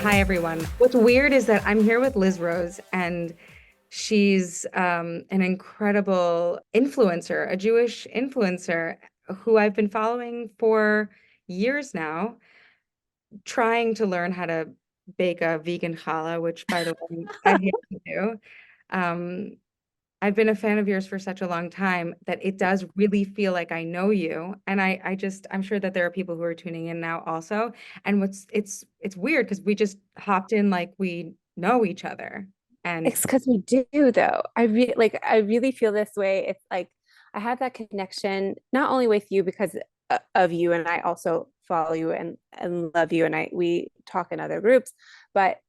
Hi, everyone. What's weird is that I'm here with Liz Rose, and she's an incredible influencer, a Jewish influencer who I've been following for years now, trying to learn how to bake a vegan challah, which, by the way, I hate to do. Um, I've been a fan of yours for such a long time that it does really feel like I know you. And I'm sure that there are people who are tuning in now also. And it's weird because we just hopped in like we know each other. And It's because we do though. I really feel this way. It's like I have that connection not only with you because of you, and I also follow you and love you, and I we talk in other groups, but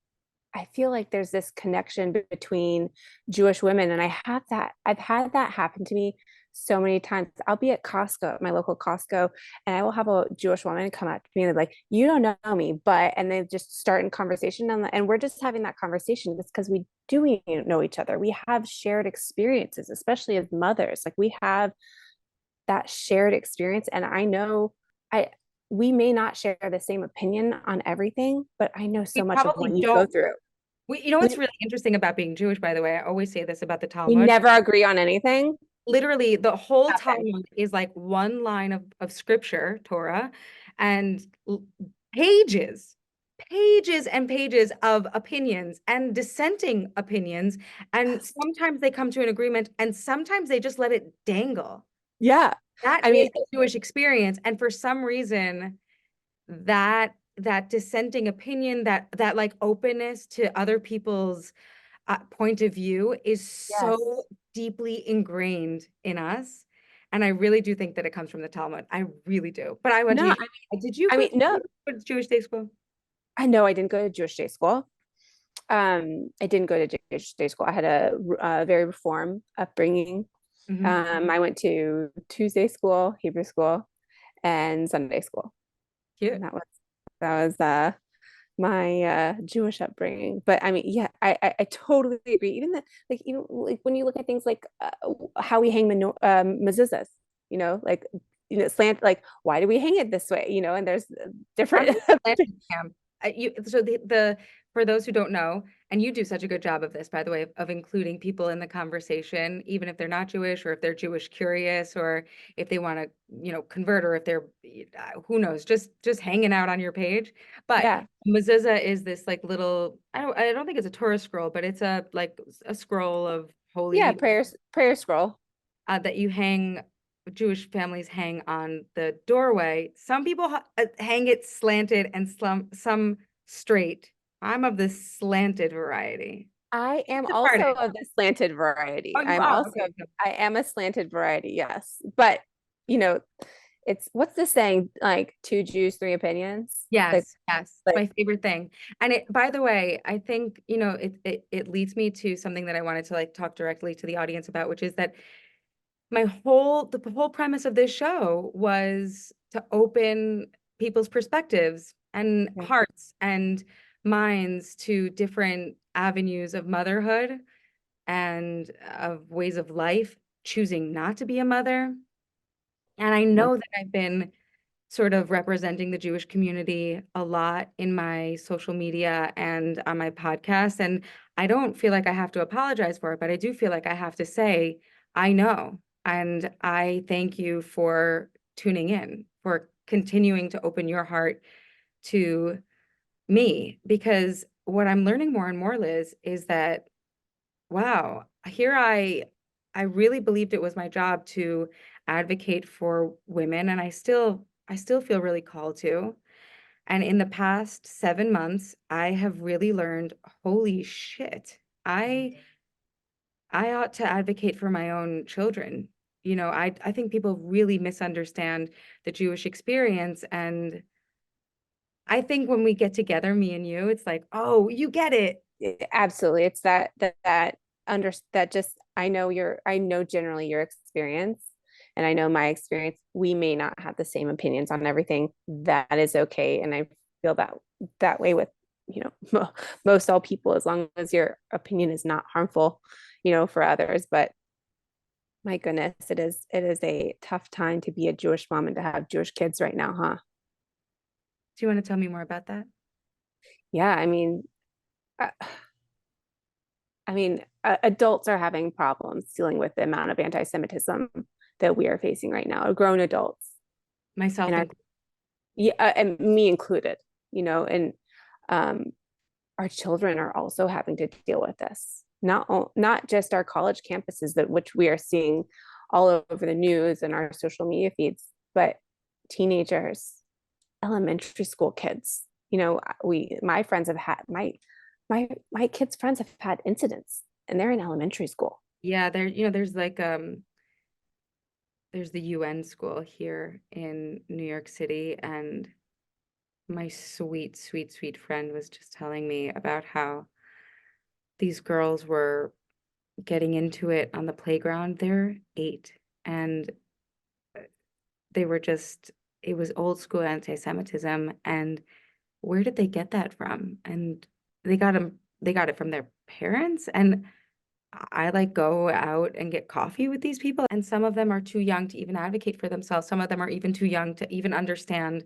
I feel like there's this connection between Jewish women, and I've had that happen to me so many times. I'll be at Costco, my local Costco, and I will have a Jewish woman come up to me and they're like, "You don't know me," but and they just start in conversation, and we're just having that conversation just because we do know each other. We have shared experiences, especially as mothers. Like we have that shared experience, and I know I we may not share the same opinion on everything, but I know we so much of probably what you go don't. through. You know We what's really interesting about being Jewish, by the way? I always say this about the we Talmud. never agree on anything. Literally, the whole Nothing. Talmud is like one line of scripture, Torah, and pages, pages and pages of opinions and dissenting opinions. And Yes. sometimes they come to an agreement, and sometimes they just let it dangle. Yeah. That I mean, is the Jewish experience. And for some reason, that dissenting opinion, that like openness to other people's point of view is yes. so deeply ingrained in us. And I really do think that it comes from the Talmud. I really do. But I went to No, did you I go mean, no, to Jewish day school? I know I didn't go to Jewish day school. I didn't go to Jewish day school. I had a very reform upbringing. Hmm. I went to Tuesday school, Hebrew school, and Sunday school. And Cute. that was my Jewish upbringing. But I mean, yeah, I totally agree. Even the like even like when you look at things like how we hang mezuzahs, like slant, like why do we hang it this way? And there's I'm different. in the Atlantic camp. So the for those who don't know, and you do such a good job of this, by the way, of including people in the conversation, even if they're not Jewish or if they're Jewish curious or if they want to, convert or if they're, who knows, just hanging out on your page. But Yeah, mezuzah is this like little, I don't think it's a Torah scroll, but it's a like a scroll of yeah, holy prayer scroll. that you hang, Jewish families hang on the doorway. Some people hang it slanted and some straight. I'm of the slanted variety. I am Which part? also of the slanted variety. Oh, you are. Okay. I am a slanted variety, yes. But you know, it's what's the saying? Like two Jews, three opinions. Like, Yes, yes. It's like my favorite thing. And by the way, I think, it leads me to something that I wanted to like talk directly to the audience about, which is that the whole premise of this show was to open people's perspectives and yeah. hearts and minds to different avenues of motherhood and of ways of life, choosing not to be a mother. And I know that I've been sort of representing the Jewish community a lot in my social media and on my podcast. And I don't feel like I have to apologize for it, but I do feel like I have to say, I know. And I thank you for tuning in, for continuing to open your heart to me, because what I'm learning more and more, Liz, is that, wow, I really believed it was my job to advocate for women, and I still feel really called to. And in the past 7 months, I have really learned, holy shit, I I ought to advocate for my own children. I think people really misunderstand the Jewish experience. And I think when we get together, me and you, it's like, oh, you get it. Absolutely. It's that just I know generally your experience, and I know my experience. We may not have the same opinions on everything. That is okay. And I feel that way with, most all people, as long as your opinion is not harmful, for others. But my goodness, it is a tough time to be a Jewish mom and to have Jewish kids right now, huh? Do you want to tell me more about that? Yeah, uh, adults are having problems dealing with the amount of anti-Semitism that we are facing right now, grown adults, Myself and included. yeah, and me included, and um, our children are also having to deal with this. Not just our college campuses, that which we are seeing all over the news and our social media feeds, but teenagers, elementary school kids. My friends have had my kids' friends have had incidents, and they're in elementary school. Yeah, there's like there's the UN school here in New York City, and my sweet, sweet, sweet friend was just telling me about how these girls were getting into it on the playground. They're 8, and they were just, it was old school anti-Semitism. And where did they get that from? And they got it from their parents. And I like go out and get coffee with these people, and some of them are too young to even advocate for themselves. Some of them are even too young to even understand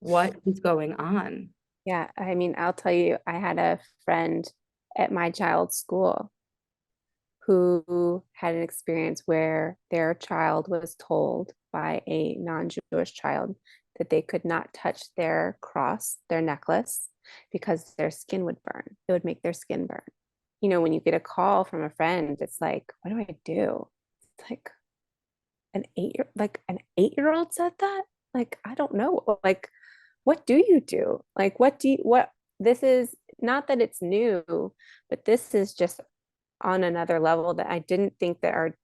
what is going on. Yeah, I'll tell you, I had a friend at my child's school who had an experience where their child was told by a non-Jewish child that they could not touch their cross, their necklace, because their skin would burn. It would make their skin burn. When you get a call from a friend, it's like, what do I do? It's like an 8-year old said that? Like, I don't know. Like, what do you do? Like, what this is not that it's new, but this is just on another level that I didn't think that our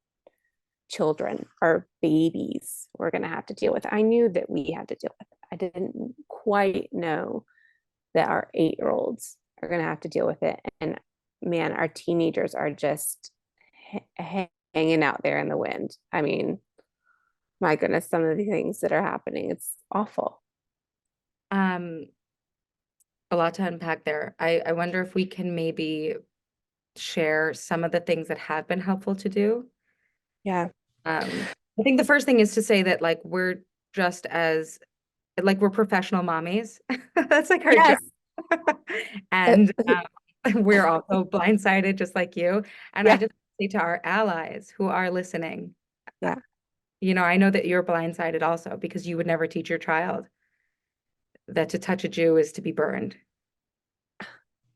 children, our babies, were going to have to deal with. I knew that we had to deal with it. I didn't quite know that our 8-year-olds are going to have to deal with it. And man, our teenagers are just hanging out there in the wind. My goodness, some of the things that are happening, it's awful. Um, a lot to unpack there. I wonder if we can maybe share some of the things that have been helpful to do. Yeah. I think the first thing is to say that like we're just as like we're professional mommies. That's like our job. Yes. And we're also blindsided just like you. And I Yeah. just say to our allies who are listening, uh, Yeah. I know that you're blindsided also because you would never teach your child that to touch a Jew is to be burned.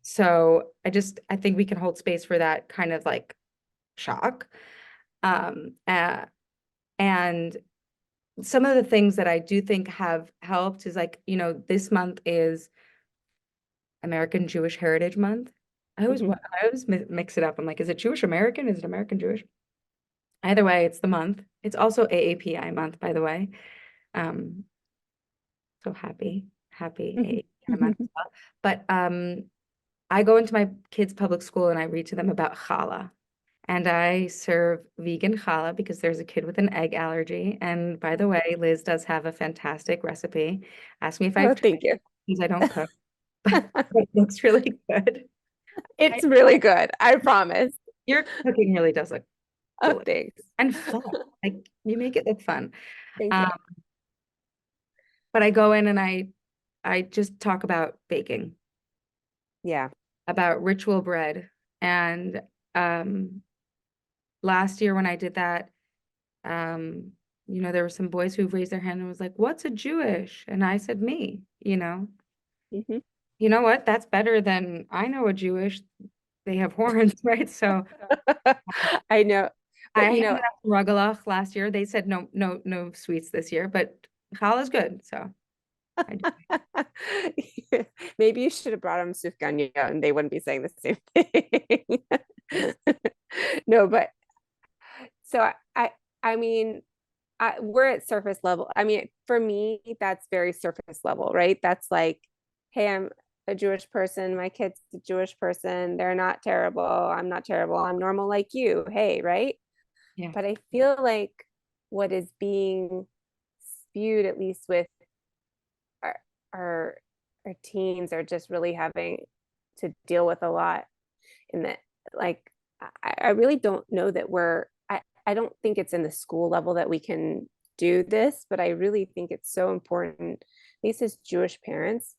So I think we can hold space for that kind of like shock. Um, uh, and some of the things that I do think have helped is like, this month is American Jewish Heritage Month. Mhm. I always mix it up. I'm like, is it Jewish American? Is it American Jewish? Either way, it's the month. It's also AAPI month, by the way. Um, so happy AAPI month as well. But I go into my kids' public school and I read to them about challah. And I serve vegan challah because there's a kid with an egg allergy. And by the way, Liz does have a fantastic recipe. Ask me if I've Oh, tried thank you. it because I don't cook, but it looks really good. I, It's really good. I promise. your cooking really does look Oh, delicious thanks. and fun. Like you make it look fun. Thank you. Um, but I go in and I just talk about baking, Yeah. about ritual bread. And um, last year when I did that, um, there were some boys who raised their hand and was like, "What's a Jewish?" And I said, "Me." Mhm. You know what? That's better than I know a Jewish. They have horns, right? So I know, I but handed out some rugelach last year. They said no, no, no sweets this year, but challah is good. So I do. maybe you should have brought them sufganiyot and they wouldn't be saying the same thing. No, but so I mean, we're at surface level. For me, that's very surface level, right? That's like, hey, I'm a Jewish person. My kid's a Jewish person. They're not terrible. I'm not terrible. I'm normal like you. Hey, right? Yeah. But I feel like what is being spewed, at least with our our, our teens, are just really having to deal with a lot in that, like, I really don't know that I don't think it's in the school level that we can do this, but I really think it's so important, at least as Jewish parents,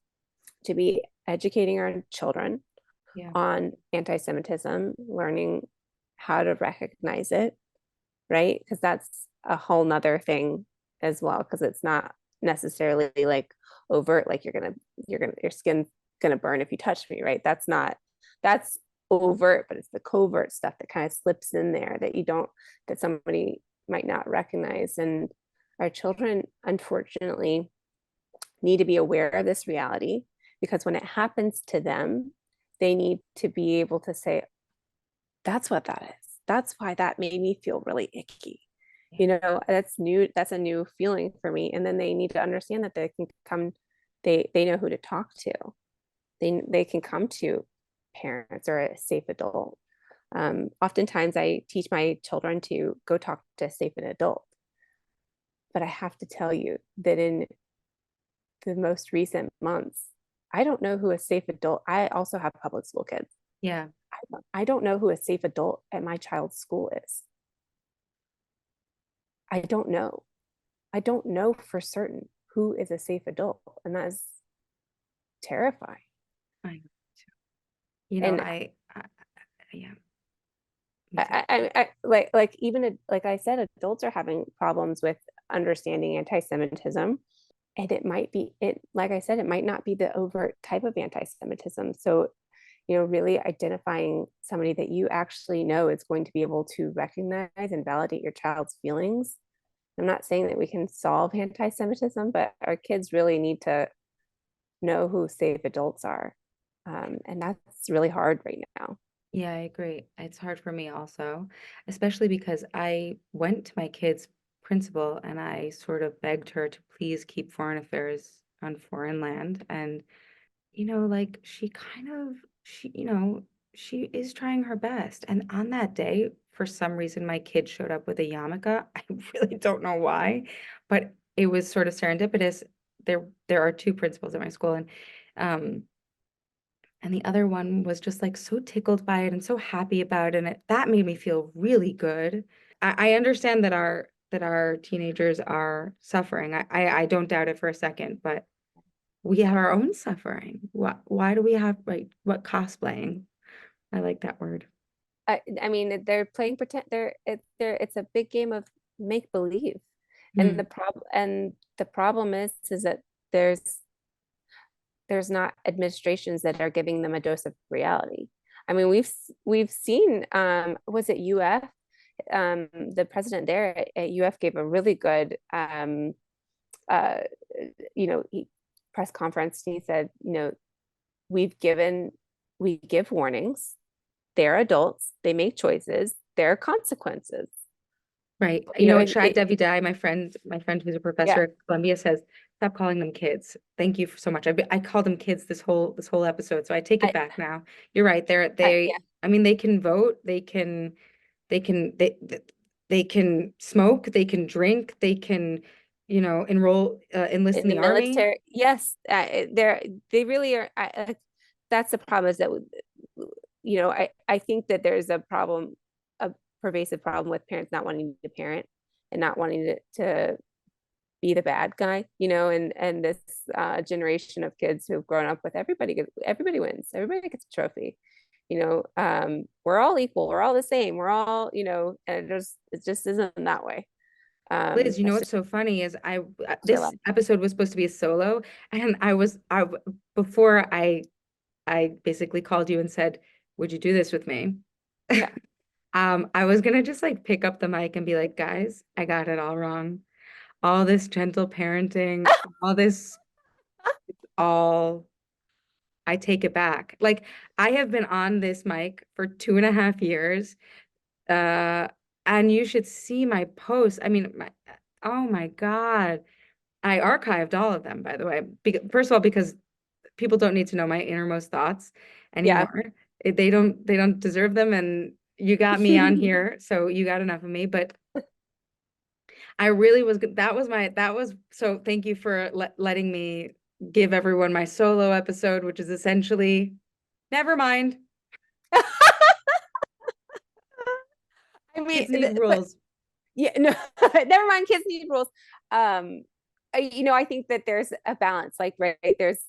to be educating our children Yeah. on anti-Semitism, learning how to recognize it, right? Because that's a whole nother thing as well, because it's not necessarily like overt, like your skin's gonna burn if you touch me, right? That's overt, but it's the covert stuff that kind of slips in there that you don't, that somebody might not recognize. And our children, unfortunately, need to be aware of this reality, because when it happens to them, they need to be able to say, that's what that is. That's why that made me feel really icky. Yeah. You know, that's new. That's a new feeling for me. And then they need to understand that they can come, they know who to talk to. They can come to parents or a safe adult. Oftentimes I teach my children to go talk to a safe adult. But I have to tell you that in the most recent months, I don't know who a safe adult, I also have public school kids. Yeah. I don't know who a safe adult at my child's school is. I don't know. I don't know for certain who is a safe adult. And that is terrifying. I know. You know, And yeah, me too. like even like I said, adults are having problems with understanding anti-Semitism. And it might be it, like I said, it might not be the overt type of anti-Semitism. So, you know, really identifying somebody that you actually know is going to be able to recognize and validate your child's feelings. I'm not saying that we can solve anti-Semitism, but our kids really need to know who safe adults are. And that's really hard right now. Yeah, I agree. It's hard for me also, especially because I went to my kid's principal and I sort of begged her to please keep foreign affairs on foreign land. And, like she is trying her best. And on that day, for some reason, my kid showed up with a yarmulke. I really don't know why, but it was sort of serendipitous. There are two principals at my school, and the other one was just like so tickled by it and so happy about it. And that made me feel really good. I understand that our teenagers are suffering. I don't doubt it for a second, but we have our own suffering. Why do we have like what cosplaying? I like that word. I mean, they're playing pretend. It's a big game of make believe, and Mm, the problem is that there's there's not administrations that are giving them a dose of reality. I mean, we've seen was it UF, the president there at UF gave a really good uh, you know press conference. He said, you know, we give warnings. They're adults. They make choices. There are consequences. right. You know, Shai Devi Dye, my friend who's a yeah, professor at Columbia says, stop calling them kids. Thank you so much. I called them kids this whole episode, so I take it I, back now. You're right. yeah, I mean, they can vote, they can smoke, they can drink, they can, enlist in in the the army. military, yes, they really are. That's the problem is that you know I think that there's a problem, a pervasive problem with parents not wanting to parent and not wanting to be the bad guy, you know, and this generation of kids who've grown up with everybody wins, everybody gets a trophy, you know, we're all equal, we're all the same, we're all, you know, and it just isn't that way. Liz, That's what's just so funny is actually a this lot. episode was supposed to be a solo, and before I basically called you and said, would you do this with me? Yeah. I was gonna just like pick up the mic and be like, guys, I got it all wrong. All this gentle parenting, all this, all I take it back. Like I have been on this mic for 2.5 years. Uh, and you should see my posts. I mean, oh my God. I archived all of them, by the way. First of all, because people don't need to know my innermost thoughts Yeah. anymore. They don't deserve them. And you got me on here, so you got enough of me. But I really was so thank you for letting me give everyone my solo episode, which is essentially never mind. I mean, Kids need but rules. yeah, no, never mind. Kids need rules. You know, I think that there's a balance. Like, right, there's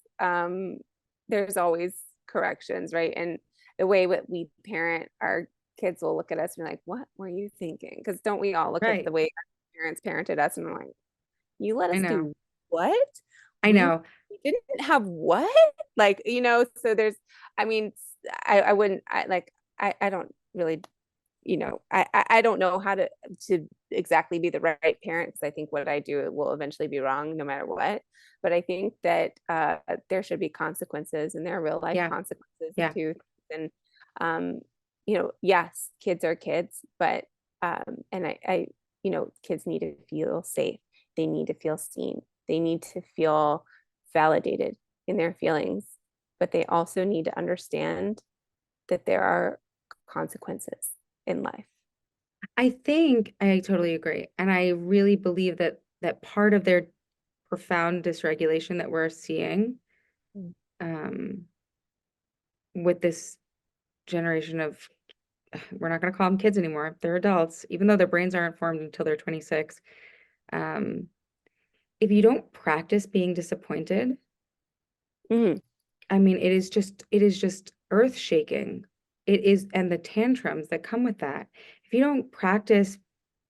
there's always corrections, right? And the way that we parent our kids will look at us and be like, what were you thinking? Because don't we all look at Right. the way our parents parented us and we're like, you let I us know. do what? I We know. didn't have what? Like, so there's, I mean, I wouldn't, I don't really, I don't know how to exactly be the right parent, because I think what I do will eventually be wrong no matter what. But I think that there should be consequences, and there are real life Yeah. consequences Yeah. to, and yes, kids are kids, but and kids need to feel safe. They need to feel seen. They need to feel validated in their feelings, but they also need to understand that there are consequences in life. I think I totally agree. And I really believe that part of their profound dysregulation that we're seeing Mm. um, with this generation of, we're not going to call them kids anymore. They're adults, even though their brains aren't formed until they're 26. Um, if you don't practice being disappointed, Mhm. I mean, it is just earth shaking. It is, and the tantrums that come with that. If you don't practice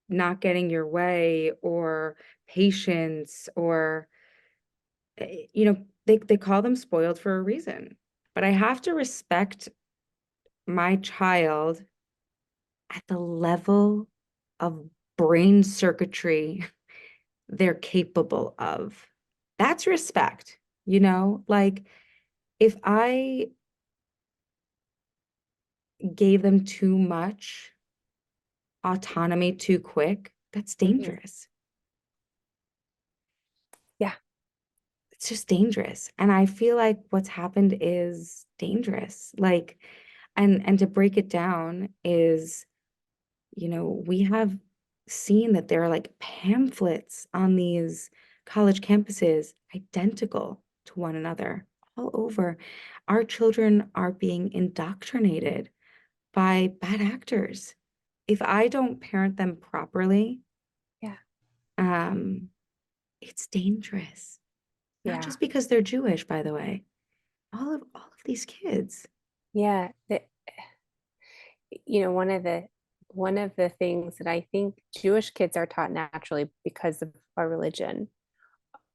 not getting your way or patience or they call them spoiled for a reason. But I have to respect my child at the level of brain circuitry they're capable of. That's respect, like if I gave them too much autonomy too quick, that's Mhm. dangerous. Yeah. It's just dangerous. And I feel like what's happened is dangerous. Like, and to break it down is, we have seen that there are like pamphlets on these college campuses identical to one another all over. Our children are being indoctrinated by bad actors. If I don't parent them properly, Yeah. um, it's dangerous. Not Yeah. just because they're Jewish, by the way. All of these kids. Yeah. One of the things that I think Jewish kids are taught naturally because of our religion,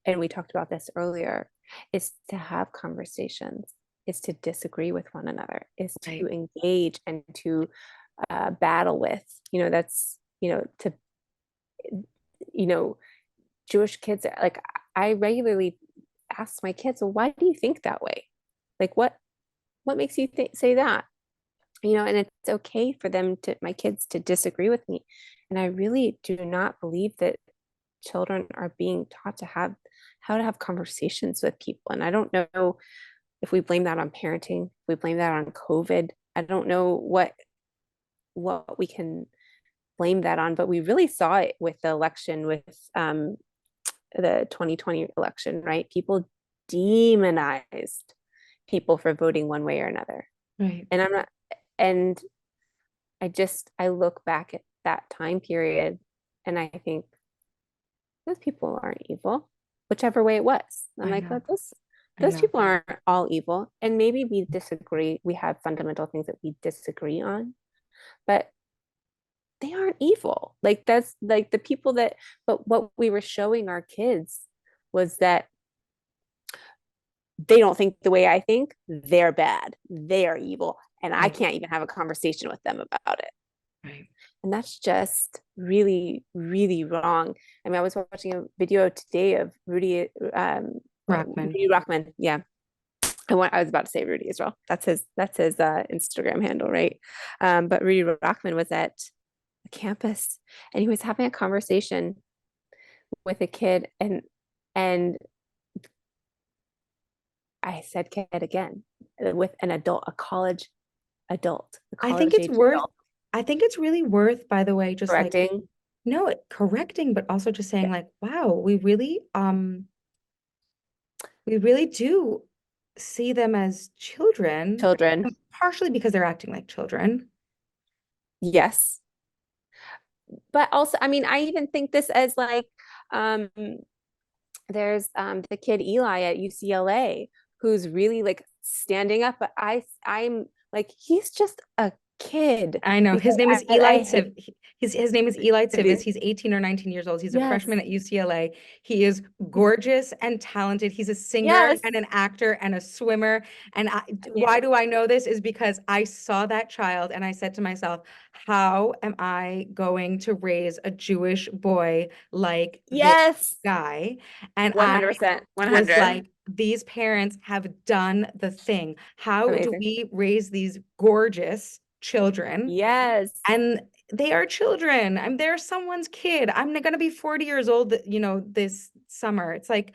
and we talked about this earlier, is to have conversations, is to disagree with one another, is to Right. engage and to battle with. That's to you know Jewish kids, like, I regularly ask my kids, well, why do you think that way? Like, what makes you say that? And it's okay for my kids to disagree with me. And I really do not believe that children are being taught how to have conversations with people. And I don't know if we blame that on parenting, if we blame that on COVID. I don't know what we can blame that on, but we really saw it with the election, with the 2020 election, right? People demonized people for voting one way or another. Right. And I'm not, and I look back at that time period and I think those people aren't evil, whichever way it was. I'm I like, know. oh, those I those know. people aren't all evil. And maybe we disagree. We have fundamental things that we disagree on, but they aren't evil. Like, that's like the people that, but what we were showing our kids was that they don't think the way I think, they're bad, they're evil, and I Right. can't even have a conversation with them about it. Right. And that's just really, really wrong. I mean, I was watching a video today of Rockman. Rudy Rockman. Yeah. I was about to say Rudy as well. That's his Instagram handle, right? But Rudy Rockman was at a campus and he was having a conversation with a kid, and I said kid again, with an adult, a I think college it's age worth, adult, I think it's really worth, by the way, just like, correcting no, correcting, but also just saying yeah, like, wow, we really do see them as children, children. partially because they're acting like children. Yes. But also, I mean, I even think this as like, there's the kid Eli at UCLA who's really like standing up, but I'm like, he's just a kid I know. His because name is I Eli hate Tiv. His name is Eli Tivis. these. He's 18 or 19 years old. He's a Yes, freshman at UCLA. He is gorgeous and talented. He's a singer yes, and an actor and a swimmer. And why yeah, do I know this? Is because I saw that child and I said to myself, how am I going to raise a Jewish boy like this yes, guy? And I 100%, was 100. like, these parents have done the thing. How do Amazing. we raise these gorgeous children? Yes, And they are children. They're someone's kid. I'm gonna be 40 years old, this summer. It's like,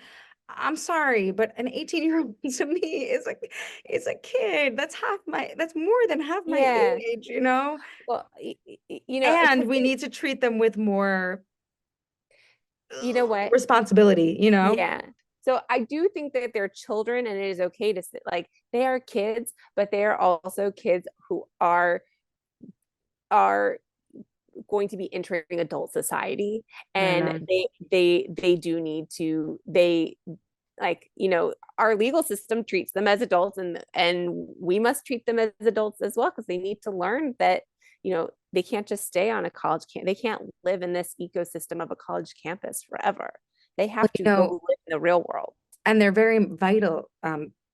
I'm sorry, but an 18-year-old to me is a kid. That's more than half my yeah. age. Well, because And we need to treat them with more you know what? responsibility. Yeah. So I do think that they're children and it is okay to say, like, they are kids, but they are also kids who are going to be entering adult society, I and know. they do need to, they like, our legal system treats them as adults, and we must treat them as adults as well, because they need to learn that they can't just stay on a college camp, they can't live in this ecosystem of a college campus forever. They Well, have to go live in the real world. and they're very vital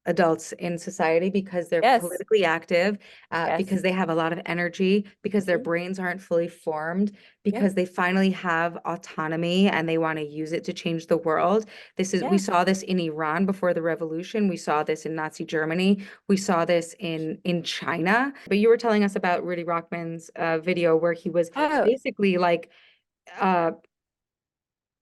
adults in society because they're Yes, politically active, yes. because they have a lot of energy, because their Mhm. brains aren't fully formed, Yep, because they finally have autonomy and they want to use it to change the world. We yeah. saw this in Iran before the revolution. We saw this in Nazi Germany. We saw this in China. But you were telling us about Rudy Rockman's video where he was Oh, basically like uh,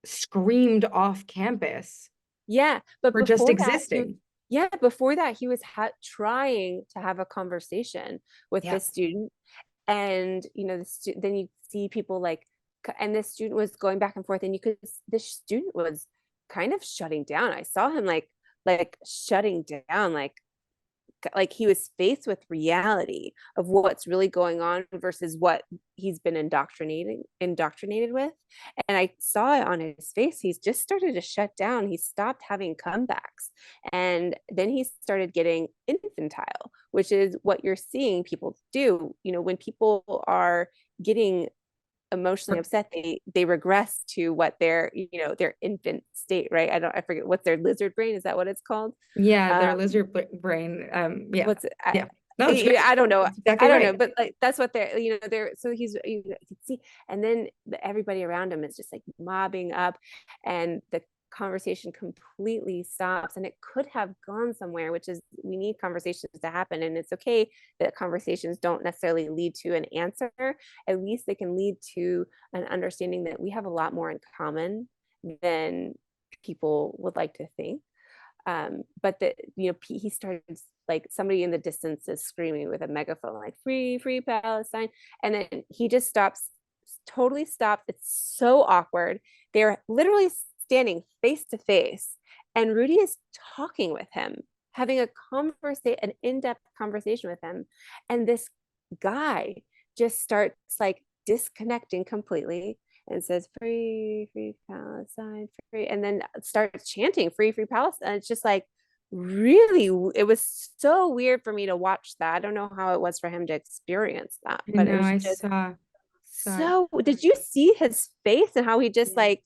screamed off campus yeah. But for just before that, existing. he was trying to have a conversation with Yeah. this student, and then you see people like, and this student was going back and forth, and this student was kind of shutting down. I saw him like shutting down, like he was faced with reality of what's really going on versus what he's been indoctrinated with. And I saw it on his face. He's just started to shut down. He stopped having comebacks, and then he started getting infantile, which is what you're seeing people do. When people are getting emotionally upset, they regress to what their infant state, right? I forget, what's their lizard brain, is that what it's called? Yeah, um their lizard brain. Yeah. what's it? Yeah. No, it's great. I don't know. That's exactly I don't know, right. but like that's what they're so you can see, and then everybody around him is just like mobbing up, and the conversation completely stops, and it could have gone somewhere, which is, we need conversations to happen, and it's okay that conversations don't necessarily lead to an answer. At least they can lead to an understanding that we have a lot more in common than people would like to think. But that he started, like, somebody in the distance is screaming with a megaphone like, free, free Palestine, and then he just stops, totally stops. It's so awkward. They're literally standing face to face, and Rudy is talking with him, having a conversation, an in-depth conversation with him, and this guy just starts like disconnecting completely and says, free, free Palestine, free, and then starts chanting, free, free Palestine. It's just like, really, it was so weird for me to watch that. I don't know how it was for him to experience that, I but it know. was I just saw it. so. Did you see his face and how he just Yeah. like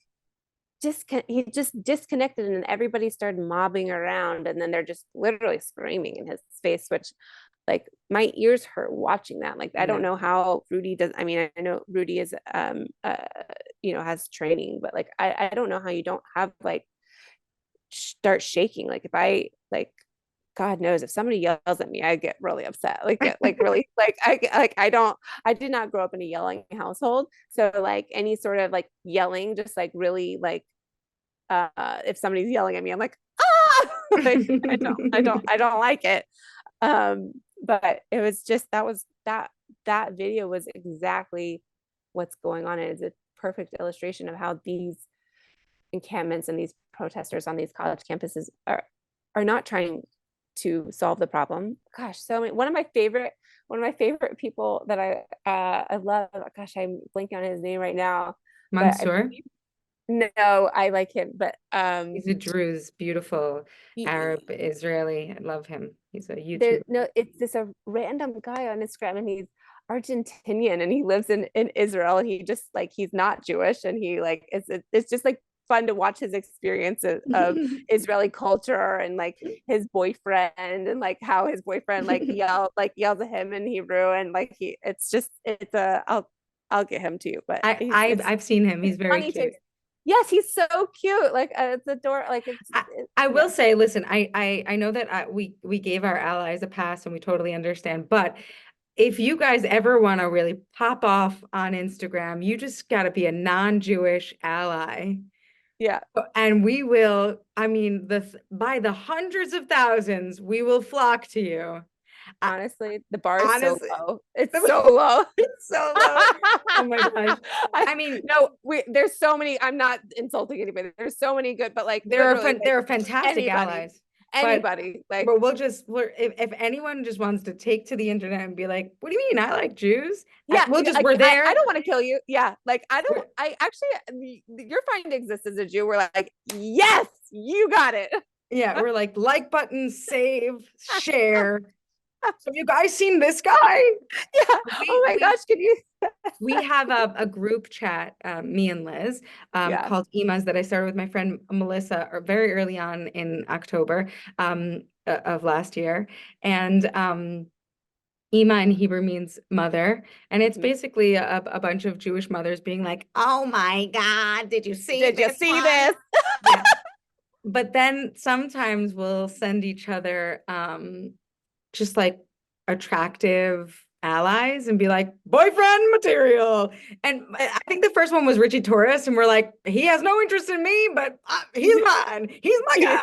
he just disconnected, and then everybody started mobbing around, and then they're just literally screaming in his face, which, like, my ears hurt watching that. Like, I I don't know. know how Rudy does. I mean, I know Rudy is has training, but like, I don't know how you don't have like start shaking. Like, if I like, God knows, if somebody yells at me, I get really upset. Like, get like really like, I did not grow up in a yelling household, so like any sort of like yelling, just like really like, if somebody's yelling at me, I'm like, ah, like, I don't like it. But it was just, that video was exactly what's going on. It is a perfect illustration of how these encampments and these protesters on these college campuses are not trying to solve the problem. Gosh, so many, one of my favorite people that I love, gosh, I'm blanking on his name right now, but I Mansoor. No, I like him, but He's a Druze, beautiful y- Arab Israeli. I love him. He's a there YouTuber. no, it's this a random guy on Instagram, and he's Argentinian, and he lives in Israel, and he just like he's not Jewish, and he like it's just like fun to watch his experiences of Israeli culture, and like his boyfriend, and like how his boyfriend yells at him in Hebrew, and like he it's just it's a I'll get him to you, but I've seen him. He's it's very funny to cute. yes, he's so cute, like it's adorable, like I will yeah, say, listen, I know that we gave our allies a pass and we totally understand, but if you guys ever want to really pop off on Instagram, you just got to be a non-Jewish ally. yeah. And we will, I mean, by the hundreds of thousands, we will flock to you. I, Honestly, the bar is so honestly, low. It's so low. it's so low. Oh my gosh. I mean, No, there's so many. I'm not insulting anybody. There's so many good, but like literally, like there are fantastic anybody, allies, but anybody, like if anyone just wants to take to the internet and be like, "What do you mean? I like Jews," yeah, like we're I there. don't want to kill you. Yeah, like I don't. We're, I actually, your findings this as a Jew. We're like, yes, you got it. yeah, we're like button, save, share. So you guys seen this guy? Yeah. Oh my We gosh, can you? we have a group chat, me and Liz, Yeah. called Emas that I started with my friend Melissa very early on in October of last year. And Ema in Hebrew means mother. And it's Mhm. basically a bunch of Jewish mothers being like, oh my God, did you see Did you this see one? this? Yeah. But then sometimes we'll send each other just like attractive allies and be like boyfriend material. And I think the first one was Richie Torres, and we're like, he has no interest in me, but he's mine. He's my guy.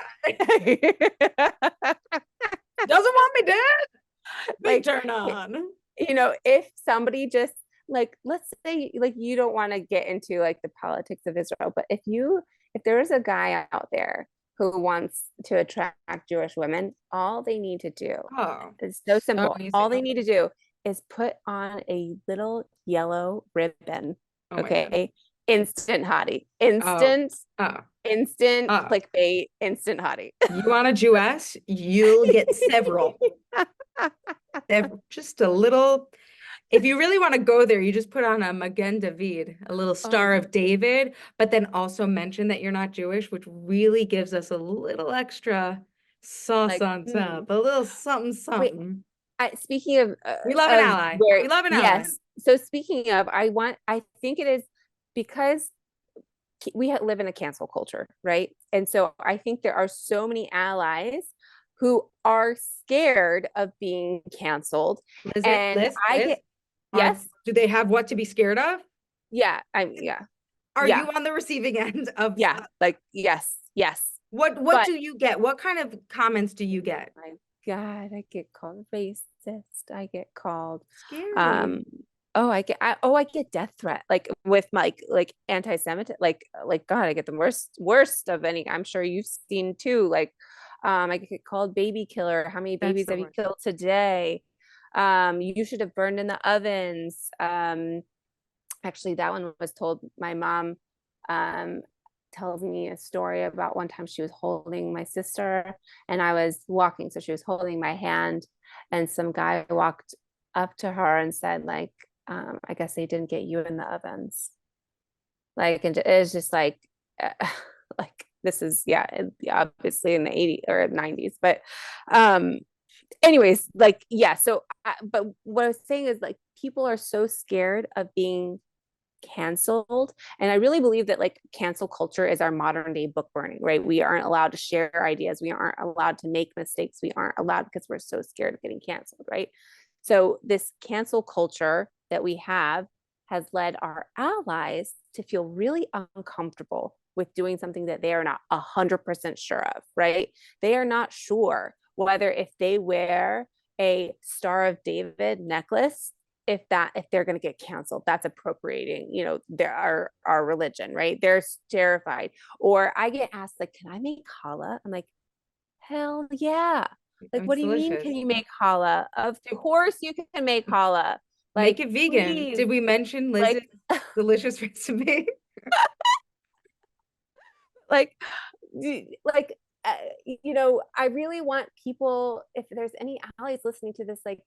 Doesn't want me dead. Big Like, turn on. if somebody just like, let's say like you don't want to get into like the politics of Israel, but if there is a guy out there who wants to attract Jewish women, all they need to do Oh, is so so simple. All easy. they need to do is put on a little yellow ribbon. Oh my God. Okay. Instant hottie. Oh, oh, Instant oh. clickbait, instant hottie. You want a Jewess? You'll get several. Just a little. If you really want to go there, you just put on a Magen David, a little Star Oh, of David, but then also mention that you're not Jewish, which really gives us a little extra sauce like, on top, a little something, wait, something. speaking We love an of ally. where We love an ally. yes, so speaking of I think it is because we live in a cancel culture, right? And so I think there are so many allies who are scared of being canceled, and I Liz, get yes, do they have what to be scared of? yeah, yeah, Are yeah, you on the receiving end of yeah, like yes, what but do you get? What kind of comments do you get? my God, I get called racist. I get called, Scary. um, I get death threat, like with my like anti-Semitic, like God, I get the worst of any. I'm sure you've seen too. Like, I get called baby killer. How many That's babies the have you worst. killed today? You should have burned in the ovens. Actually, that one was told. My mom um, tells me a story about one time she was holding my sister and I was walking. So she was holding my hand, and some guy walked up to her and said, like, I guess they didn't get you in the ovens. Like, and it's just like, like this is, yeah, obviously in the 80s or 90s, but um, anyways, like, yeah. So, but what I was saying is like, people are so scared of being canceled, and I really believe that like cancel culture is our modern day book burning, right? We aren't allowed to share ideas, we aren't allowed to make mistakes, we aren't allowed because we're so scared of getting canceled, right? So this cancel culture that we have has led our allies to feel really uncomfortable with doing something that they are not 100% sure of, right? They are not sure whether if they wear a Star of David necklace, if they're going to get canceled, that's appropriating, our religion, right? They're terrified. Or I get asked, like, can I make challah? I'm like, hell yeah. Like, what It's do you mean, delicious. can you make challah? Of course you can make challah. Make Like, it vegan. please. Did we mention Liz's Like, delicious recipe? Like, like, I really want people, if there's any allies listening to this, like,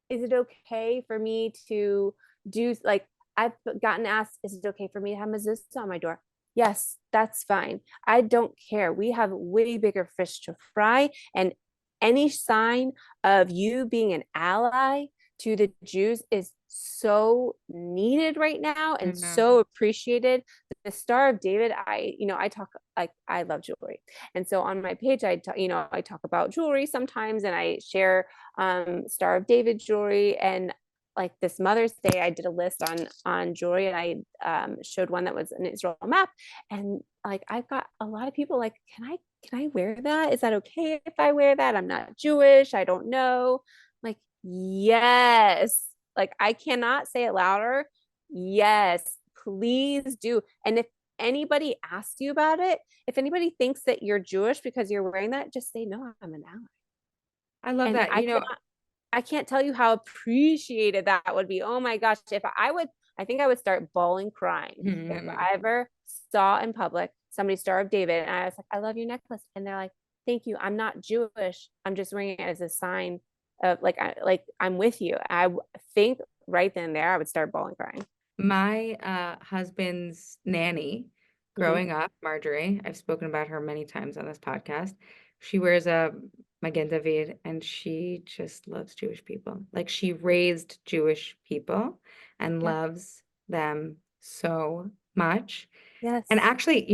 is it okay for me to do, like, I've gotten asked, is it okay for me to have mezuzah on my door? Yes, that's fine. I don't care. We have way bigger fish to fry. And any sign of you being an ally to the Jews is so needed right now I and know. so appreciated. The Star of David, I talk, like, I love jewelry. And so on my page, I talk about jewelry sometimes, and I share Star of David jewelry. And like this Mother's Day, I did a list on jewelry, and I showed one that was an Israel map. And like, I've got a lot of people like, can I wear that? Is that okay if I wear that? I'm not Jewish. I don't know. Like, yes. Like, I cannot say it louder. Yes, please do. And if anybody asks you about it, if anybody thinks that you're Jewish because you're wearing that, just say, no, I'm an ally. I love And that. I can't tell you how appreciated that would be. Oh my gosh. If I would, I think I would start bawling crying if I ever saw in public somebody's Star of David and I was like, I love your necklace. And they're like, thank you. I'm not Jewish. I'm just wearing it as a sign of like, I'm with you. I think right then and there, I would start bawling crying. My husband's nanny Mhm. growing up, Marjorie, I've spoken about her many times on this podcast. She wears a Magen David and she just loves Jewish people. Like she raised Jewish people and Yeah. loves them so much. And Yes. actually,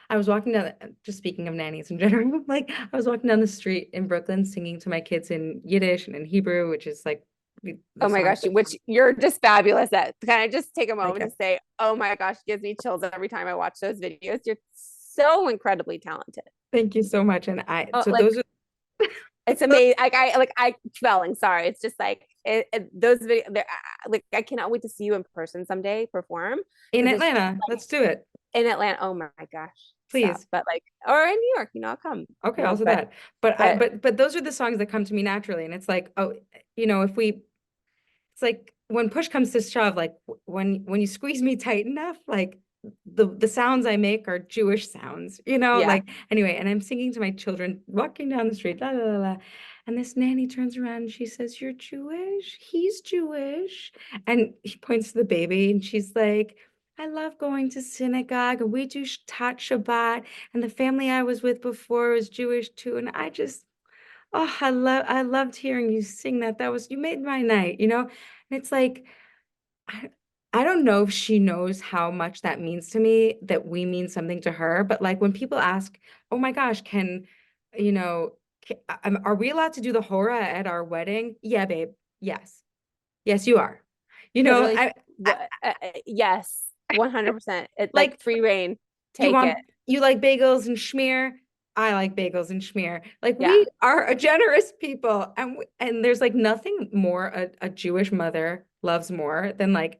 I was walking down, just speaking of nannies in general, like I was walking down the street in Brooklyn singing to my kids in Yiddish and in Hebrew, which is like the Oh my songs gosh, that which you're just fabulous at. Can I just take a like moment to say, oh my gosh, gives me chills every time I watch those videos. You're so incredibly talented. thank you so much. And Oh, so those like, are it's amazing. I spelling. Sorry, it's just like those videos. Like, I cannot wait to see you in person someday perform in because it's just Atlanta. Let's do it, in Atlanta. Oh my gosh, stop. please. But like, or in New York, I'll come. Okay, I'll do But that. But I but but those are the songs that come to me naturally. And it's like, oh, if we it's like when push comes to shove, like when you squeeze me tight enough, like the sounds I make are Jewish sounds, yeah, like anyway, and I'm singing to my children walking down the street, la la la, la. And this nanny turns around and she says, "You're Jewish? He's Jewish." And he points to the baby and she's like, "I love going to synagogue and we do Tat Shabbat. And the family I was with before was Jewish too." And I just Oh, I loved hearing you sing that. You made my night, And it's like, I I don't know if she knows how much that means to me, that we mean something to her, but like when people ask, "Oh my gosh, you know, are we allowed to do the hora at our wedding?" Yeah, babe. Yes. Yes, you are. literally. I Yes, 100%. It like like free reign. you Take it. want you like bagels and schmear. I like bagels and schmear. Like Yeah. we are a generous people, and there's like nothing more a Jewish mother loves more than like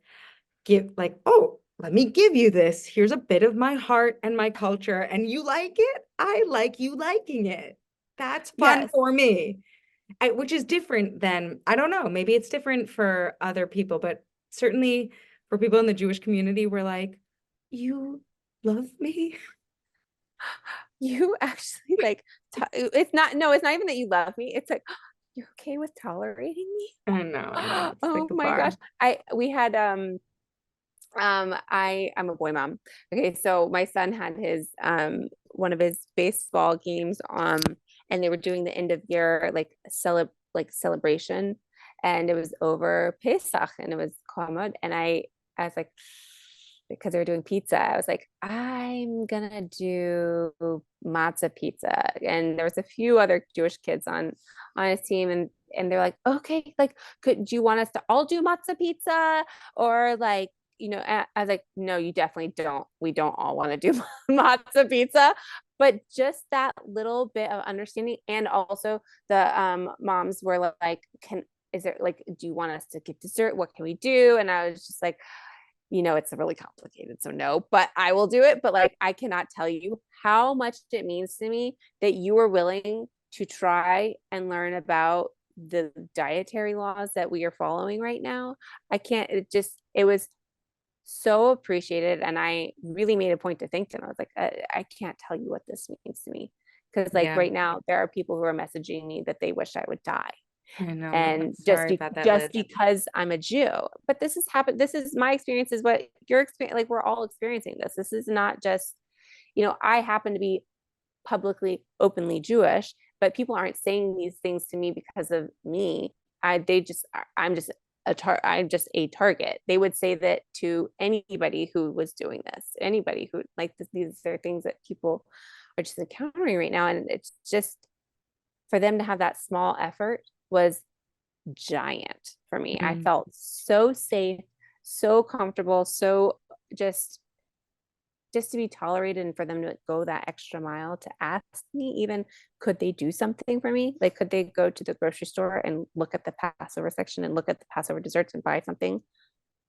give like, oh, let me give you this. Here's a bit of my heart and my culture, and you like it. I like you liking it. That's fun Yes. for me. Which is different than, I don't know, maybe it's different for other people, but certainly for people in the Jewish community, we're like, you love me. You actually like it's not, no, it's not even that you love me. It's like, you're okay with tolerating me? I know. It's like Oh the my gosh. bar. I we had I'm a boy mom. Okay, so my son had his one of his baseball games and they were doing the end of year celebration, and it was over Pesach and it was Kamad, and I was like, because they were doing pizza, I was like, I'm gonna do matzah pizza. And there was a few other Jewish kids on his team, and they're like, okay, like, do you want us to all do matzah pizza, or like, I was like, no, you definitely don't. We don't all want to do matzah pizza, but just that little bit of understanding. And also the moms were like, is there like, do you want us to get dessert? What can we do? And I was just like, it's really complicated. So no, but I will do it. But like, I cannot tell you how much it means to me that you are willing to try and learn about the dietary laws that we are following right now. I can't, it was so appreciated. And I really made a point to thank them. I was like, I can't tell you what this means to me. Because like Yeah, right now, there are people who are messaging me that they wish I would die. I know. I'm And sorry about that, just Liz. because I'm a Jew. But this has happened. This is my experience, is what you're experiencing. Like we're all experiencing this. This is not just, I happen to be publicly, openly Jewish, but people aren't saying these things to me because of me. I'm just I'm just a target. They would say that to anybody who was doing this, anybody who like this, these are things that people are just encountering right now. And it's just for them to have that small effort was giant for me. I Mm, felt so safe, so comfortable, so just just to be tolerated and for them to go that extra mile to ask me even could they do something for me, like could they go to the grocery store and look at the Passover section and look at the Passover desserts and buy something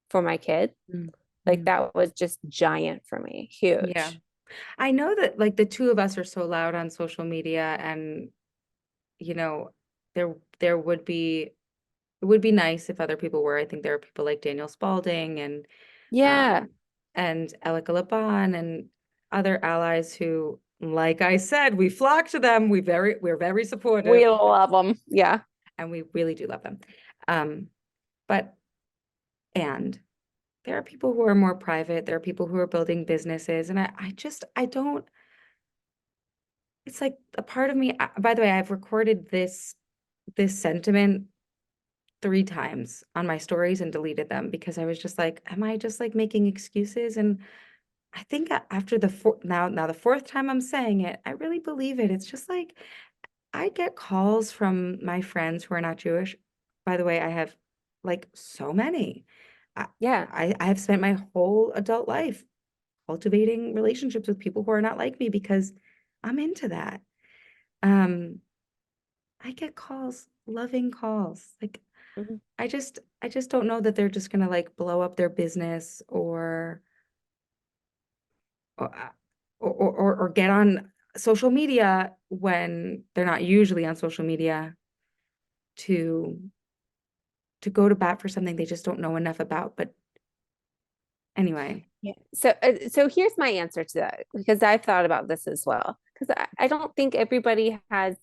for my kid. mm, Like mm. that was just giant for me, Yeah. huge. I know that like the two of us are so loud on social media and you know, there would be it would be nice if other people were. I think there are people like Daniel Spalding Yeah, um and Elika Laban and other allies who, like I said, we flock to them. We're very we supportive love them. Yeah. and we really do love them. Um, but and there are people who are more private, there are people who are building businesses, and I don't, it's like a part of me, by the way, I've recorded this sentiment 3 times on my stories and deleted them because I was just like, am I just like making excuses? And I think after the now the fourth time I'm saying it, I really believe it. It's just like I get calls from my friends who are not Jewish. By the way, I have like so many. I, Yeah. I have spent my whole adult life cultivating relationships with people who are not like me because I'm into that. Um, I get calls, loving calls. Like Mhm. I just don't know that they're just gonna like blow up their business or or get on social media when they're not usually on social media to go to bat for something they just don't know enough about. But anyway, Yeah. So here's my answer to that because I've thought about this as well. Because I don't think everybody has,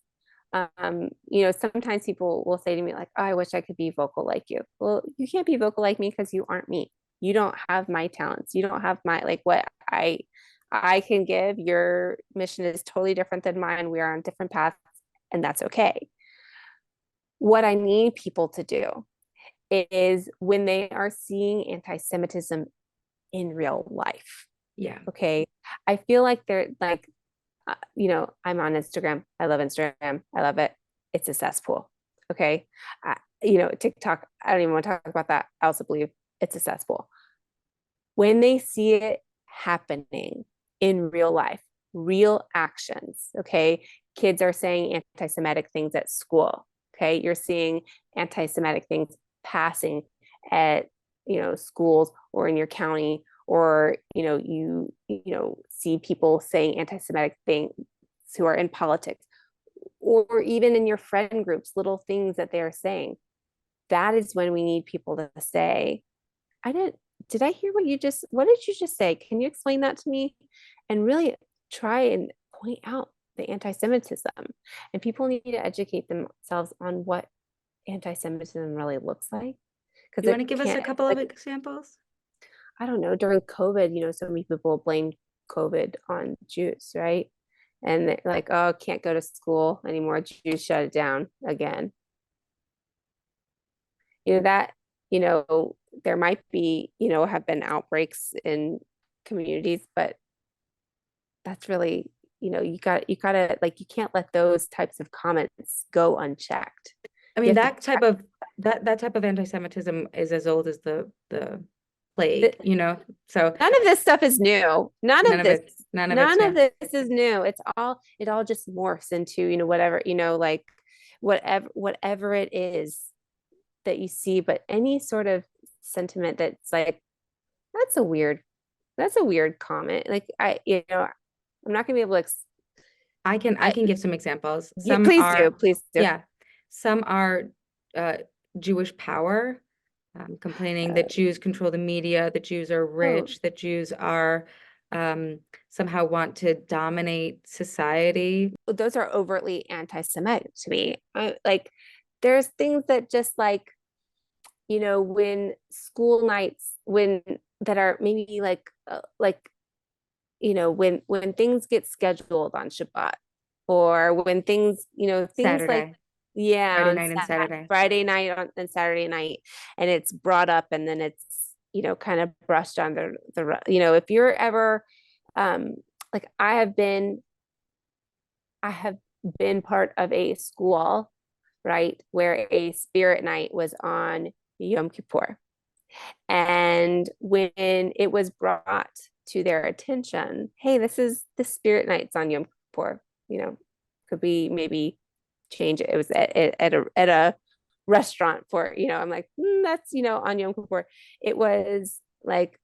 sometimes people will say to me like, "Oh, I wish I could be vocal like you." Well, you can't be vocal like me because you aren't me. You don't have my talents. You don't have my like what I can give. Your mission is totally different than mine. We are on different paths, and that's okay. What I need people to do is when they are seeing anti-Semitism in real life. yeah. Okay. I feel like they're like, I'm on Instagram. I love Instagram. I love it. It's a cesspool. Okay. TikTok, I don't even want to talk about that. I also believe it's a cesspool. When they see it happening in real life, real actions, okay, kids are saying anti Semitic things at school. Okay. You're seeing anti Semitic things passing at, schools or in your county, or, see people saying anti Semitic things who are in politics, or even in your friend groups, little things that they're saying. That is when we need people to say, I didn't, did I hear what did you just say? Can you explain that to me? And really try and point out the anti Semitism. And people need to educate themselves on what anti Semitism really looks like. Because You want to it give us a can't, couple of like, examples? I don't know, during COVID, so many people blamed COVID on Jews, right? And they're like, oh, can't go to school anymore. Jews shut it down again. That, you know, there might be, have been outbreaks in communities, but that's really, you gotta like you can't let those types of comments go unchecked. I You mean, have to check that type of anti-Semitism is as old as the the, plague, you know? So none of this stuff is new. none of it, none of it's None of new. this is new. It all just morphs into, whatever, like whatever it is that you see, but any sort of sentiment that's like, that's a weird, that's a weird comment. Like I'm not gonna be able to I I, can give some examples. yeah, Some please do, are, please do. yeah, some are uh Jewish power complaining Uh, that Jews control the media, that Jews are oh, rich, that Jews are um, somehow want to dominate society. those are overtly anti-Semitic to me. Like, there's things that just like, when school nights, when that are maybe like, when things get scheduled on Shabbat, or when things, things like, Saturday, yeah, Friday on night and Saturday. Friday night and Saturday night, and it's brought up, and then it's, kind of brushed on if you're ever, um, like I have been part of a school, right, where a spirit night was on Yom Kippur. And when it was brought to their attention, hey, this is the spirit nights on Yom Kippur, could we maybe change it? It was at a restaurant for, I'm like, that's, on Yom Kippur. It was like,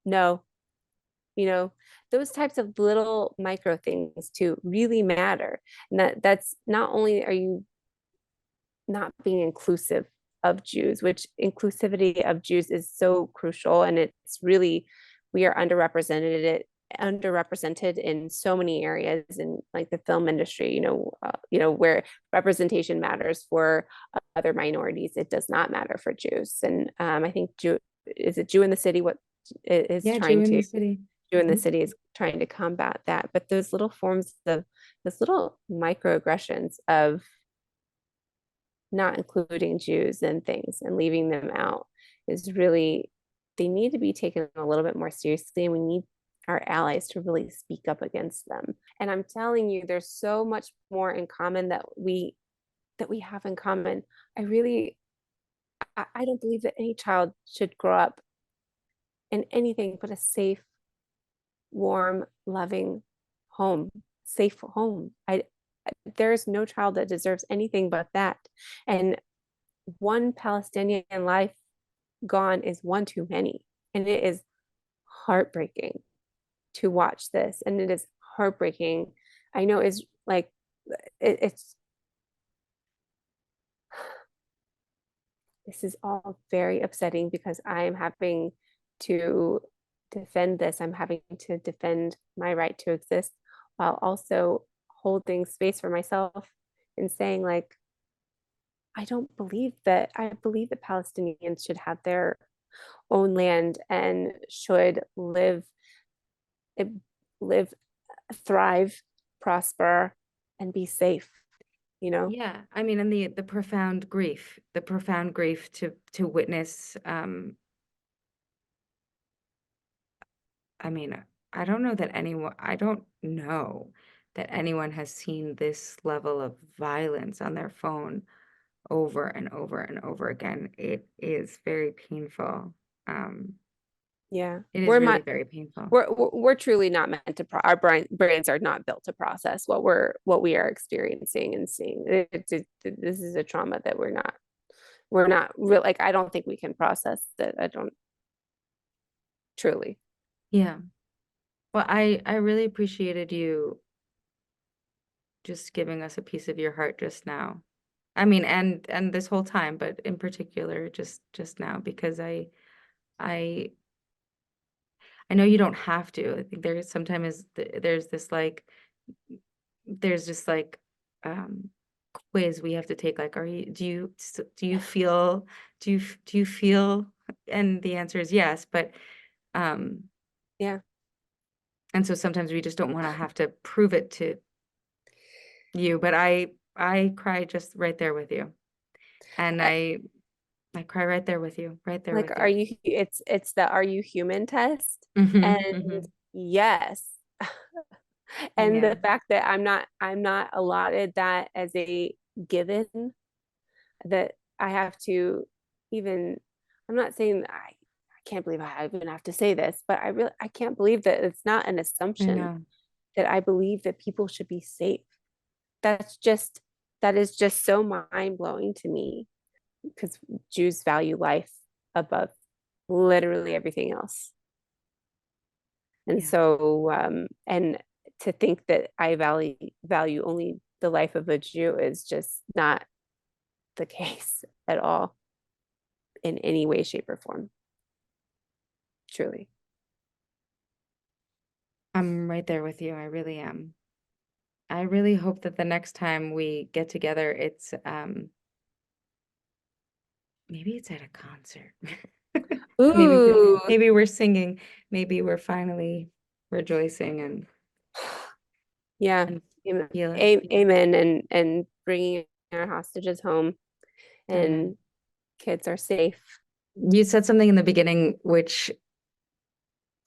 no, you know, those types of little micro things too really matter. And that's not only are you not being inclusive of Jews, which inclusivity of Jews is so crucial. And it's really, we are underrepresented in so many areas in like the film industry, where representation matters for other minorities. It does not matter for Jews. And I think is it Jew in the City? What is Yeah, Jew trying in to the city. Jew in the Mhm. City is trying to combat that. But those little forms of those little microaggressions of not including Jews and things and leaving them out is really, they need to be taken a little bit more seriously. And we need our allies to really speak up against them. And I'm telling you, there's so much more in common that we have in common. I don't believe that any child should grow up in anything but a safe, warm, loving home, safe home. There's no child that deserves anything but that. And one Palestinian life gone is one too many. And it is heartbreaking to watch this. And it is heartbreaking. I know it's like, it's, this is all very upsetting because I am having to defend this. I'm having to defend my right to exist while also holding space for myself and saying, like, I believe that Palestinians should have their own land and should live, thrive, prosper, and be safe, you know? Yeah, I mean, and the profound grief to witness. I mean, I don't know that anyone has seen this level of violence on their phone over and over and over again. It is very painful. Um, Yeah. it is really very painful. We're truly not meant to our brains are not built to process what we are experiencing and seeing. This is a trauma that we're not real, like, I don't think we can process that. I don't truly. Yeah. Well, I really appreciated you just giving us a piece of your heart just now. I mean, and this whole time, but in particular just now because I I know you don't have to. I think there's this like um quiz we have to take like do you feel do you feel and the answer is yes, but um Yeah. and so sometimes we just don't want to have to prove it to you, but I cry just right there with you. And I, I cry right there with you, right there like, with you. it's the are you human test. And Hmm. Hmm. yes. And Yeah, the fact that I'm not allotted that as a given, that I have to even, I'm not saying I can't believe I even have to say this, but I can't believe that it's not an I assumption know. that I believe that people should be safe. That's just that is just so mind blowing to me because Jews value life above literally everything else. And Yeah, so and to think that I value only the life of a Jew is just not the case at all. in any way, shape, or form. Truly. I'm right there with you. I really am. I really hope that the next time we get together, it's maybe it's at a concert. Maybe Ooh, maybe we're singing, maybe we're finally rejoicing yeah. and feel it. Amen. And bringing our hostages home, Amen. and kids are safe. You said something in the beginning, which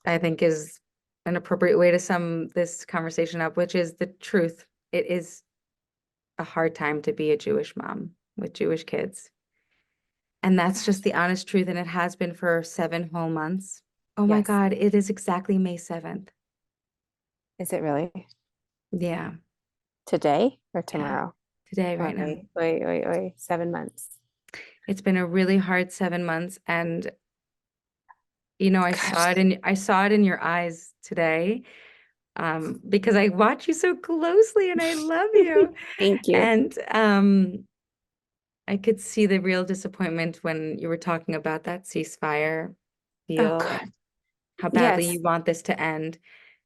I think is an appropriate way to sum this conversation up, which is the truth. It is a hard time to be a Jewish mom with Jewish kids. And that's just the honest truth. And it has been for 7 whole months. Oh my Yes. God, it is exactly May 7th. Is it really Yeah, today or yeah, tomorrow? today, Oh, right now. wait. 7 months. It's been a really hard 7 months. And you know, Gosh, I saw it in your eyes today, because I watch you so closely and I love you. thank you. And I could see the real disappointment when you were talking about that ceasefire Oh deal God. and how badly Yes. you want this to end,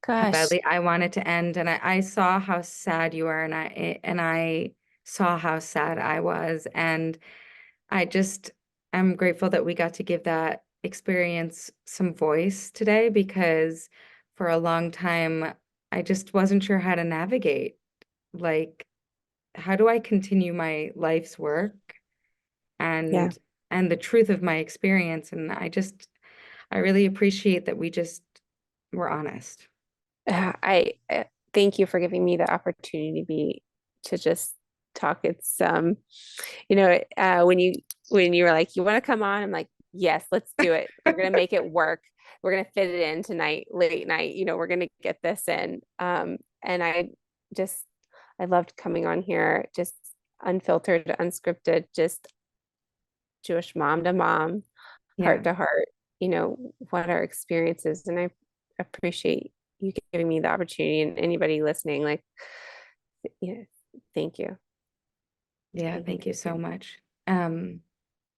how Gosh. badly I want it to end. And I saw how sad you are, and I saw how sad I was. And I just I'm grateful that we got to give that experience some voice today, because for a long time I just wasn't sure how to navigate. Like, how do I continue my life's work Yeah. and the truth of my experience? And I really appreciate that we just were honest. I thank you for giving me the opportunity to just talk. It's when you were like, you want to come on, I'm like, yes, let's do it. We're gonna make it work. We're gonna fit it in tonight, late night. We're gonna get this in. And just I loved coming on here, just unfiltered, unscripted, just Jewish mom to mom, Yeah. heart to heart, what our experiences. And I appreciate you giving me the opportunity, and anybody listening, like, yeah, thank you. Yeah, Thank you. thank you so much. Um,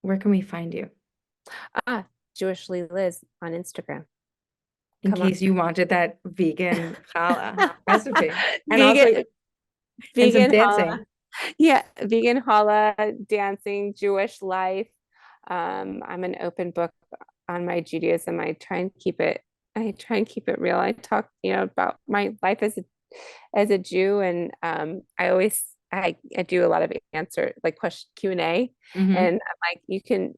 where can we find you? Ah, Jewishly Liz on Instagram. In Come on. case you wanted that vegan challah recipe. And also, Vegan, and some vegan dancing. challah. Yeah, vegan challah, dancing, Jewish life. I'm an open book on my Judaism. I try and keep it real. I talk, about my life as a Jew, and I do a lot of answer like question Q&A, Hmm. and I'm like, you can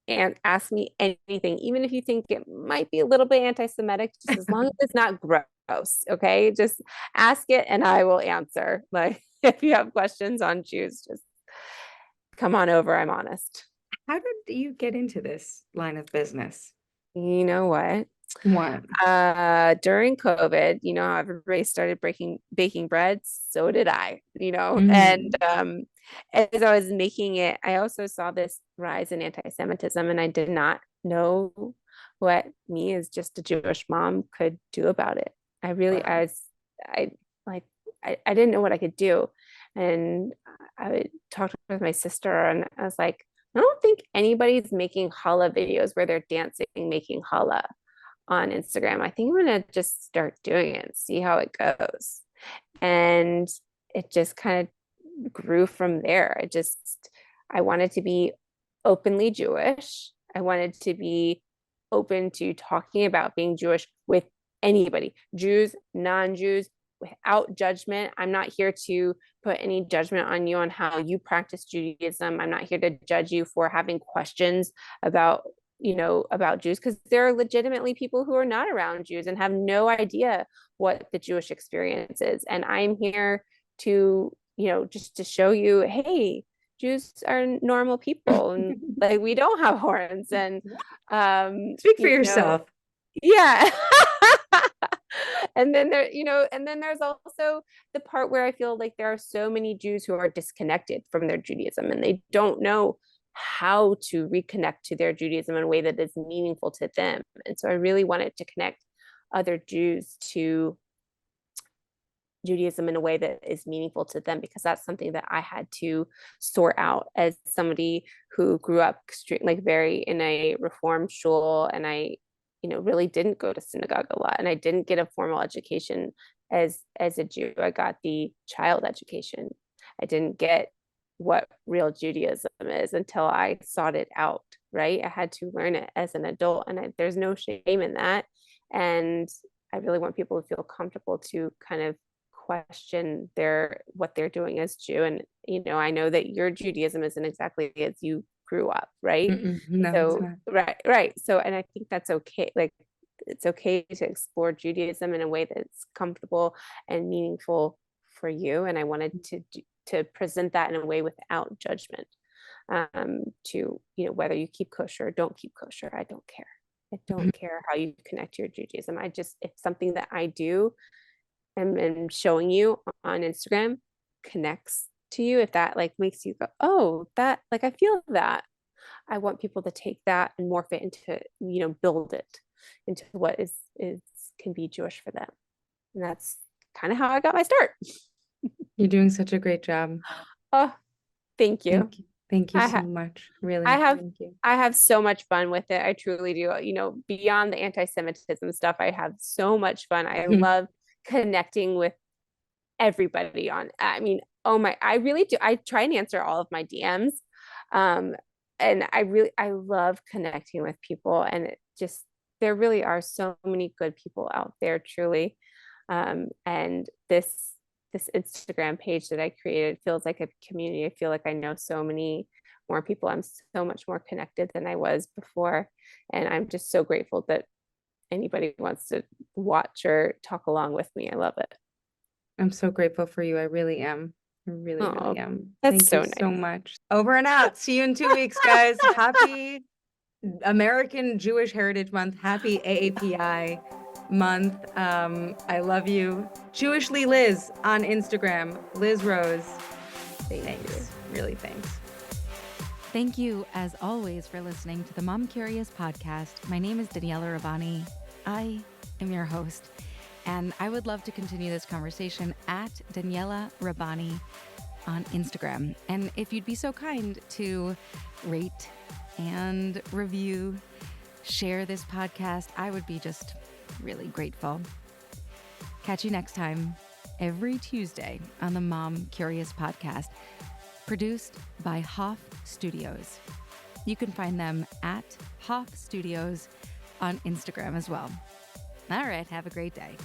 and ask me anything, even if you think it might be a little bit anti-Semitic, just as long as it's not gross. Okay, just ask it and I will answer. Like, if you have questions on Jews, just come on over. I'm honest. How did you get into this line of business? You know what? What? During COVID, how everybody started baking bread, so did I, and Mm. as I was making it, I also saw this rise in anti-Semitism, and I did not know what me as just a Jewish mom could do about it. I really, Wow. I like, I didn't know what I could do. And I would talk with my sister, and I was like, I don't think anybody's making challah videos where they're dancing, making challah on Instagram. I think I'm gonna just start doing it and see how it goes. And it just kind of grew from there. I wanted to be openly Jewish. I wanted to be open to talking about being Jewish with anybody, Jews, non-Jews, without judgment. I'm not here to put any judgment on you on how you practice Judaism. I'm not here to judge you for having questions about about Jews, because there are legitimately people who are not around Jews and have no idea what the Jewish experience is. And I'm here to, just to show you, hey, Jews are normal people, and like, we don't have horns, and Speak for yourself. yeah. And then there's also the part where I feel like there are so many Jews who are disconnected from their Judaism, and they don't know how to reconnect to their Judaism in a way that is meaningful to them. And so I really wanted to connect other Jews to Judaism in a way that is meaningful to them, because that's something that I had to sort out as somebody who grew up like very in a reform shul, and I, really didn't go to synagogue a lot, and I didn't get a formal education as a Jew. I got the child education. I didn't get what real Judaism is until I sought it out, right? I had to learn it as an adult, and there's no shame in that. And I really want people to feel comfortable to kind of question what they're doing as Jew. And I know that your Judaism isn't exactly as you grew up, right? No, it's So not. right. So, and I think that's okay. Like, it's okay to explore Judaism in a way that's comfortable and meaningful for you. And I wanted to present that in a way without judgment. To whether you keep kosher or don't keep kosher, I don't care. I don't care how you connect to your Judaism. It's something that I do and showing you on Instagram connects to you. If that like makes you go, oh, that, like, I feel that, I want people to take that and morph it into, build it into what is can be Jewish for them. And that's kind of how I got my start. You're doing such a great job. Oh, thank you. Thank you. Thank you I so ha- much. Really. I have Thank you. I have so much fun with it. I truly do. Beyond the anti-Semitism stuff, I have so much fun. I love connecting with everybody I mean, oh my, I really do. I try and answer all of my DMs. And I love connecting with people, and there really are so many good people out there, truly. And this Instagram page that I created feels like a community. I feel like I know so many more people. I'm so much more connected than I was before. And I'm just so grateful that anybody wants to watch or talk along with me. I love it. I'm so grateful for you. I really am. I really, really Oh, am. that's Thank you so so nice. much. Over and out. See you in 2 weeks, guys. Happy American Jewish Heritage Month. Happy AAPI month. I love you. Jewishly Liz on Instagram. Liz Rose. Thanks. Really, thanks. Thank you, as always, for listening to the Mom Curious podcast. My name is Daniella Rabani. I am your host, and I would love to continue this conversation at Daniella Rabani on Instagram. And if you'd be so kind to rate and review, share this podcast, I would be just really grateful. Catch you next time, every Tuesday on the Mom Curious podcast, produced by Hoff Studios. You can find them at Hoff Studios on Instagram as well. All right, have a great day.